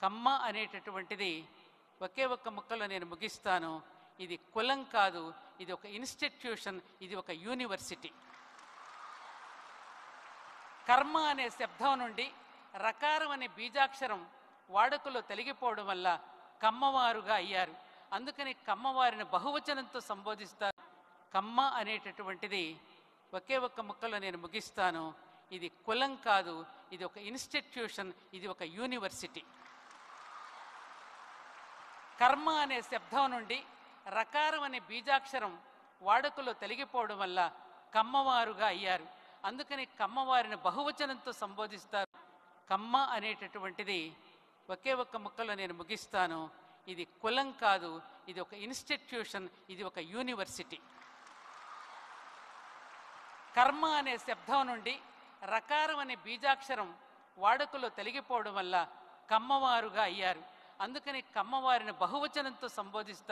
కమ్మ అనేటటువంటిది ఒకే ఒక్క ముక్కలో నేను ముగిస్తాను. ఇది కులం కాదు, ఇది ఒక ఇన్స్టిట్యూషన్, ఇది ఒక యూనివర్సిటీ. కర్మ అనే శబ్దం నుండి రకారం అనే బీజాక్షరం వాడుకలో తొలగిపోవడం వల్ల కమ్మవారుగా అయ్యారు. అందుకని కమ్మవారిని బహువచనంతో సంబోధిస్తారు. కమ్మ అనేటటువంటిది ఒకే ఒక్క ముక్కలో నేను ముగిస్తాను. ఇది కులం కాదు, ఇది ఒక ఇన్స్టిట్యూషన్, ఇది ఒక యూనివర్సిటీ. కర్మ అనే శబ్దం నుండి రకారం అనే బీజాక్షరం వాడుకలో తొలగిపోవడం వల్ల కమ్మవారుగా అయ్యారు. అందుకని కమ్మవారిని బహువచనంతో సంబోధిస్తారు. కమ్మ అనేటటువంటిది ఒకే ఒక్క ముక్కలో నేను ముగిస్తాను. ఇది కులం కాదు, ఇది ఒక ఇన్స్టిట్యూషన్, ఇది ఒక యూనివర్సిటీ. కర్మ అనే శబ్దం నుండి రకారం అనే బీజాక్షరం వాడుకలో తొలగిపోవడం వల్ల కమ్మవారుగా అయ్యారు. అందుకని కమ్మవారిని బహువచనంతో సంబోధిస్తారు.